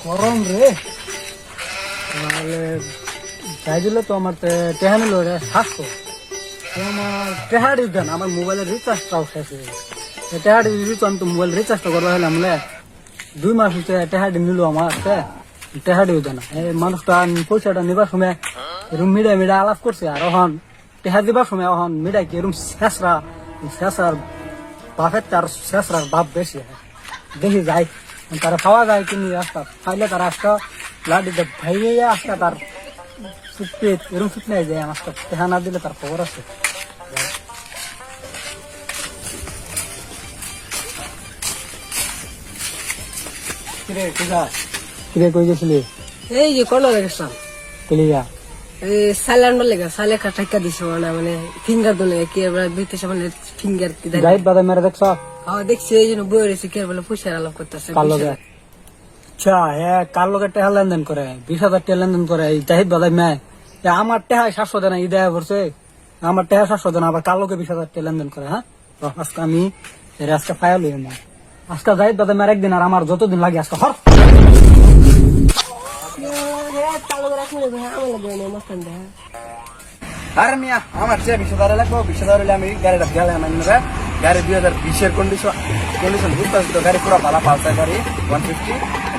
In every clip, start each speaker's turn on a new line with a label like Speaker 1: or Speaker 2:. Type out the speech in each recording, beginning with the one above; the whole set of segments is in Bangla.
Speaker 1: গরম রে, যাই দিলে তো আমার টেহা নিল রে 700। আমার টেহাড়ি দেন, আমার মোবাইলের রিচার্জটাও শেষ হয়ে গেছে। টেহাড়ি দিত, আমি তো মোবাইল রিচার্জটা করবো হলাম 2 মাস হচ্ছে টেহাড়ি নিল আমার, টেহাড়িও দেন। মানুষটা পয়সাটা নিবার সময় এরকম মিডা মিডা আলাপ করছে, আর এখন টেহা দিবার সময় এখন মিডা কি এরকম শেষরার বাপের তার শেষরার বাপ বেশি। দেখি যাই তারা খাওয়া যায় কিনি রাস্তা খাইলে তার আজটা লাডিতে ভাইয়ে আজটা তার পেট এরকম শুকনে যায়। আজটা টেহা না দিলে তার খবর আছে। কিরে কই গেছিলি?
Speaker 2: এই যে কল গেছিলাম
Speaker 1: কেলিয়া
Speaker 2: সাইলেন্ট বলে সাইলে কাটাইকা দিছে মানে ফিঙ্গার দলে কি এবার বিতেছে মানে ফিঙ্গার কি দেয়
Speaker 1: গাইড বাদা মেরে দেখছ?
Speaker 2: হ্যাঁ দেখছি, এই জন্য বই রয়েছে কি বলে পয়সার আলাপ করতেছে
Speaker 1: কার লগে? আচ্ছা হ্যাঁ, কার লগে টেহা লেনদেন করে? 20,000 টাকা লেনদেন করে এই জাহিদ বাদাই মেয়ে। আমার টেহা 700 দেনা ই দেয়া করছে, আমার টেহা 700 দেনা, আবার কার লগে 20,000 টাকা লেনদেন করে? হ্যাঁ, আজকে আমি এর আজকে ফায়াল হই না। আজকে জাহিদ বাদাই মেরে একদিন, আর আমার যতদিন লাগে আজকে হর
Speaker 3: আরে মিয়া আমার চেয়ে 20,000 লাগবো। 20,000 হলে আমি গাড়িটা গেলাম নেবে। গাড়ি 2020-এর কন্ডিশন বুঝতে পারছি তো, গাড়ি পুরো ভালো পাল্টা গাড়ি 150।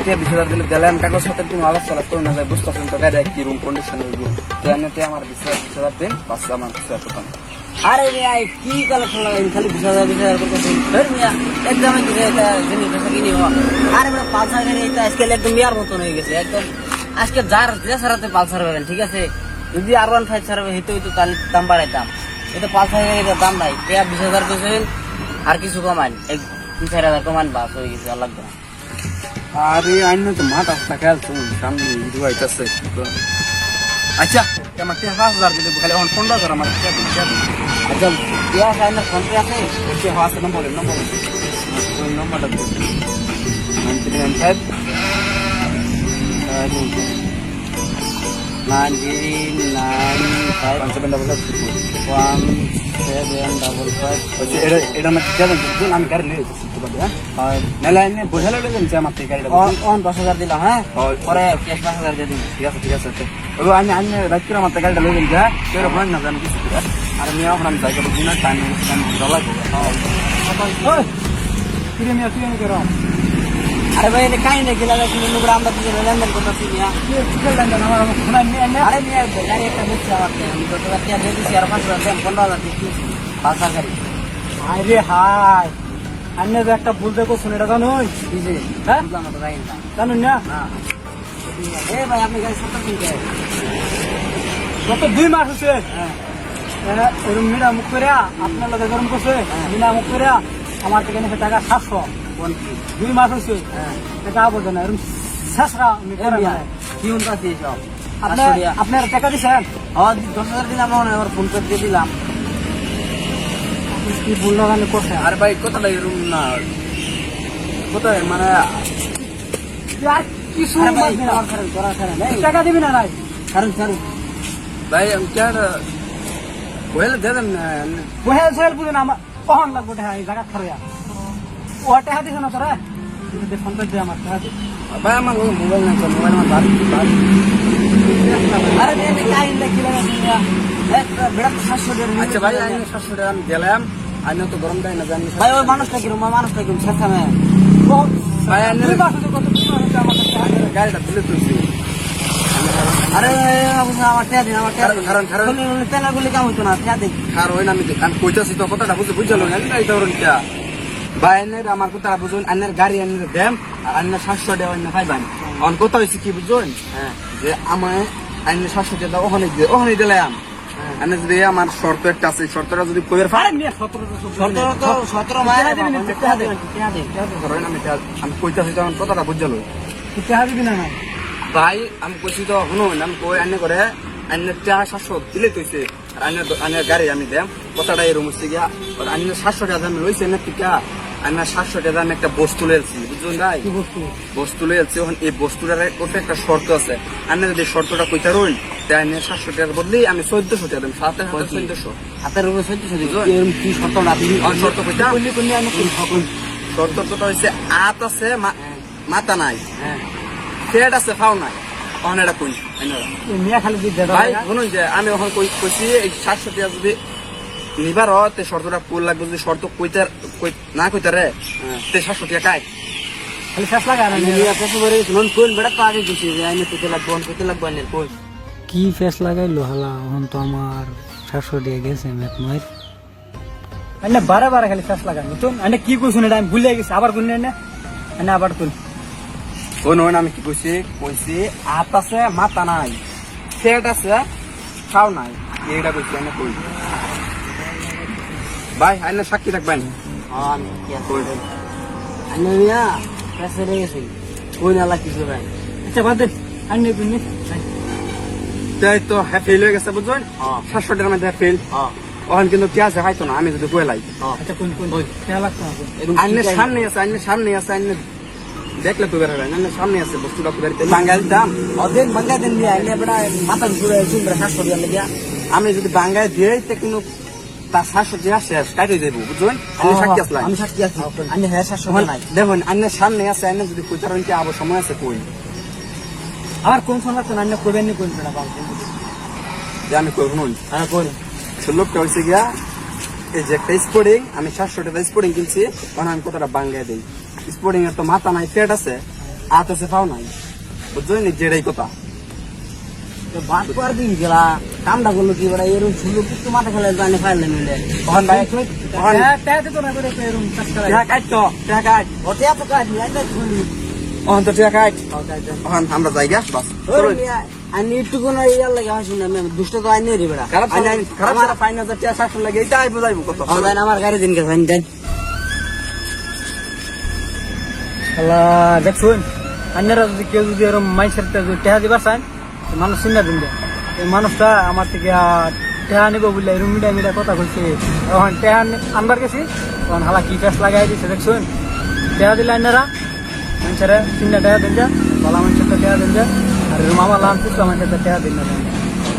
Speaker 3: 20,000 দিলে গেলাম কাগজ সাথে তুমি আলাপ চালাপ করে না যায়, বুঝতে পারছেন তো গাড়ি কি রুম কন্ডিশন হইব। ট্রেনেতে আমার 20,000 দিন পাঁচ আমার 20,000।
Speaker 2: আরে মিয়া কি কালেকশন লাগাই খালি 20,000 করতেছেন? ধর মিয়া একদম এটা জিনিস কিনি আরে বড় পালসার গাড়ি, এটা আজকে একদম মিয়ার মতন হয়ে গেছে একদম। আজকে যার যে সারাতে পালসার করেন ঠিক আছে, যদি R15 সারাবে হইতে হইতো তাহলে দাম বাড়াইতাম। এটা পালসার গাড়ির দাম নাই, 20,000 পেয়েছেন আর কিছু কমান 2-4,000 কমান বাস হয়ে গেছে, আর লাগবে না।
Speaker 3: আরে আইন তো মাথা খেয়াল সামনে ভিডিও আইতাছে। আচ্ছা আমার 5,000 দিলে খালি এখন 15,000 আমার
Speaker 2: আচ্ছা পেঁয়াজ আইনার ফোন পে আছে?
Speaker 3: আছে নম্বর নম্বরটা 9395 এটা আমি গাড়ি নিয়ে যেতেছি, বোঝালে আমার থেকে গাড়িটা
Speaker 2: 10,000 দিলাম। হ্যাঁ পরে ক্যাশ 5,000 দিয়ে দিন।
Speaker 3: ঠিক আছে আমি রাত করে আমার গাড়িটা লয়ে গেছি। হ্যাঁ কেউ বলেন না জানি কিছু। আর আমি এখন আমি জায়গা বুঝি না, টাইম কিরে মিয়া তুই কেন?
Speaker 2: আরে ভাই এটা কাই নাকি লাগাইছি নোংরা, আমরা দুজন লেনদেন করতেছি মিয়া। আরে মিয়া গাড়ি একটা বুঝছি আমার, আমি তো তোরা টিয়া দিয়ে দিচ্ছি, আর 5,000 দেন, 15,000 দিচ্ছি পালসার গাড়ি।
Speaker 1: আরে হাই, আমি যে একটা ভুল দেখো শুনে এটা জানো? হ্যাঁ
Speaker 2: আমার তো যাই না
Speaker 1: জানুন না?
Speaker 2: এ ভাই আপনি গাড়ি সত্তর কিনতে
Speaker 1: গত 2 মাস হচ্ছে এরকম মিনা মুখ করে আপনার লোক গরম করছে, মিনা মুখ করে আমার থেকে নিচ্ছে টাকা 700। 2 মাস হচ্ছে টাকা বলছে না, এরকম শেষরা
Speaker 2: কি উনতাছি সব।
Speaker 1: আপনার টাকা দিচ্ছেন?
Speaker 2: 10,000 দিলাম, আমার ফোন পে দিয়ে দিলাম।
Speaker 1: কি ভুল লাগানো করছে?
Speaker 3: আরে ভাই কোথাটা এরকম না, কোথায় মানে
Speaker 1: কিছু
Speaker 2: আরে ভাই আমার খারাপ করা খারাপ
Speaker 1: টাকা দিবি না নাই?
Speaker 2: ছাড়ুন ছাড়ুন।
Speaker 3: ভাই আমি কেন বলে দেন না।
Speaker 1: বহেল সহেল বুঝে না, আমার কখন লাগবো টাকা এই জায়গা খারাপ। ও টাকা দিছে না তোরা? ফোন পে দিয়ে আমার টাকা দিই।
Speaker 3: ভাই আমার মোবাইল না, মোবাইল আমার বাড়ি।
Speaker 2: আরে মেয়ে কাই নাকি লাগাইছি মিয়া, একটা বেড়া 700 টাকা।
Speaker 3: আচ্ছা ভাই আমি 700 টাকা আমি গেলাম, আমি তো গরম দেয় না জানি।
Speaker 2: ভাই ওই মানুষটা কিরম, মানুষটা কিরম শেষা মেয়ে।
Speaker 3: ভাই আমি
Speaker 1: 2 মাস হচ্ছে কত কিছু হচ্ছে আমার কাছে।
Speaker 3: গাড়িটা তুলে তুলছি।
Speaker 2: আরে আমার টিয়া দিন, আমার টিয়া দিন।
Speaker 3: কারণ
Speaker 2: তেনাগুলি কাম হইতো না, টিয়া দিন।
Speaker 3: আর ওই না আমি কইতাছি তো কথাটা বুঝলো না এই ধরুন কিয়া ভাই আইনের আমার কথা বুঝুন, আইনের গাড়ি আইনের দেম আর আইনের 700 টাকা অন্য খাইবান। অন কথা হয়েছে কি বুঝুন, হ্যাঁ যে আমায় আইনের 700 টাকা ওখানে দিলাম। আইনে যদি আমার শর্ত একটা আছে, শর্তটা যদি কইর
Speaker 1: আরে মিয়া
Speaker 2: 17 মায়ের টিয়া দিন, টিয়া দিন।
Speaker 3: আমি কইতাছি তখন কথাটা বুঝলো।
Speaker 1: টাকা দিবি না নাই?
Speaker 3: ভাই আমি কইছি তো শুনুন, আমি কই আইনে করে আইনের টাকা 700 দিলে তৈছে, আর আইনের গাড়ি আমি দেম কথাটা এরকম হচ্ছে গিয়া। আইনের 700 টাকা আমি লইছে না টিকা, আইনের 700 টাকা আমি একটা বস্তু লইছি বুঝুন ভাই।
Speaker 1: কি বস্তু?
Speaker 3: বস্তু লইছি, এখন এই বস্তুটার ওটা একটা শর্ত আছে। আইনে যদি শর্তটা কইতা রইন তাই আইনের 700 টাকার বদলে আমি 1400 টাকা দেম, 1400
Speaker 2: হাতের উপরে 1400 দিন। এরকম কি শর্ত না দিবি?
Speaker 3: শর্ত কইতা
Speaker 2: করলি করলি আমি কি সকল
Speaker 3: শর্তটা হচ্ছে আত আছে মাথা নাই,
Speaker 2: হ্যাঁ
Speaker 3: পেট আছে ফাও নাই, তখন এটা কই আইনারা।
Speaker 1: এই মিয়া খালি দি দেড়
Speaker 3: ভাই শুনুন যে আমি এখন কইছি এই 700 টাকা যদি নিবার হয় তে শর্তটা কোল লাগবে, যদি শর্ত না কইতে রে তে 700 টাকা কাই
Speaker 1: খালি শেষ লাগা না
Speaker 2: আমি নিয়ে পেছে বলে নন কোন বেড়া তো আগে গেছি যে আইনে কইতে লাগবো কইতে লাগবো আইনে কই
Speaker 1: কি ফেস লাগাইলো হালা এখন তো আমার 700 দিয়ে গেছে মেট মাইর আনে বারে বারে খালি ফেস লাগাই নতুন আনে কি কইছুন এটা আমি ভুলে গেছি আবার কোন না আনে আবার কোন
Speaker 3: ওই আমি কি কইছি আত আছে মাথা নাই, পেট আছে খাও নাই, এইটা কইছি আমি কই। ভাই আইনা সাক্ষী থাকবেন।
Speaker 2: আমি কি আছে আইনে মিয়া পেছে রে গেছি কই না লাগি কিছু ভাই
Speaker 1: আচ্ছা বাদ দে আনে কোন
Speaker 3: তাই তো ফেল হয়ে গেছে বুঝছেন, 700 টাকার মধ্যে ফেল।
Speaker 2: হ্যাঁ
Speaker 3: ওখান কিন্তু কি আছে হয়তো না, আমি যদি কইলাই
Speaker 1: আচ্ছা কোন কোন খেলা লাগতো না
Speaker 3: আইনের সামনে আছে, আইনের দেখলে তো বের হবে, আইনের সামনে আছে বস্তুটা তো বেরতে বাঙ্গাইল দাম।
Speaker 2: অদেন বাঙ্গা দেন মিয়া আইনে বেড়া মাথা ঘুরে শুনবে 700 দিয়া লাগিয়া
Speaker 3: আমি যদি বাঙ্গাই দিই তে কিন্তু তার 700 টাকা শেষ কাটে দেব বুঝছেন। আমি সাক্ষী আসলাম,
Speaker 2: আমি সাক্ষী আছি আইনে হ্যাঁ 700 নাই
Speaker 3: দেখুন আইনের সামনে আছে, আইনের যদি কইতারেন কি আবার সময় আছে কই
Speaker 1: আবার কোন সময় তো আনে কইবেন নি কোন বেড়া বাল
Speaker 3: যে আমি কই শুনুন।
Speaker 2: হ্যাঁ কই
Speaker 3: লোকটা হয়েছে গিয়া এই যে একটা স্পোর্টিং, আমি 700 টাকা স্পোর্টিং কিনছি, তখন আমি কতটা বাঙ্গাই দিই। স্পোর্টিং এর তো মাথা নাই, পেট আছে, হাত আছে, পাও নাই, বুঝছেন যেটাই কথা।
Speaker 2: বাদ কর দিন গেলা কামটা করলো কি বেড়া এরকম সুন্দর কিছু মাথা খেলে জানে ফাইলে মিলে
Speaker 3: তখন ভাই তখন
Speaker 1: টাকা তো না করে এরকম কাজ করা
Speaker 3: টাকা কাটতো, টাকা কাট,
Speaker 2: ওতে এত কাজ নাই না শুনি
Speaker 3: তখন তো টাকা কাট, তখন আমরা যাই গা বাস।
Speaker 2: আমি একটু কোনো ইয়ার লাগে হাসি না আমি দুষ্ট তো আইনে রে বেড়া
Speaker 3: খারাপ খারাপ 5,000 টাকা 700 লাগে, এইটাই বুঝাইবো কত।
Speaker 2: আমাদের আমার গাড়ি দিন কে ফাইন দেন
Speaker 1: শালা দেখুন আন্নারা যদি কেউ যদি এরকম মাইসের টেহা দিবার চান মানুষ চিন্তা দিন দেয় এই মানুষটা আমার থেকে টেহা নিব বলে এরকম মিডিয়া কথা কইছে, এখন টেহা আনবার গেছি তখন হালা কি ফেস লাগাই দিছে দেখুন। টেহা দিলে আন্নারা মানুষেরা চিন্তা টেহা দিন যা ভালো মানুষের টেহা দিন যা আর এরকম আমার লাম কিছু আমার সাথে টেহা দিন না।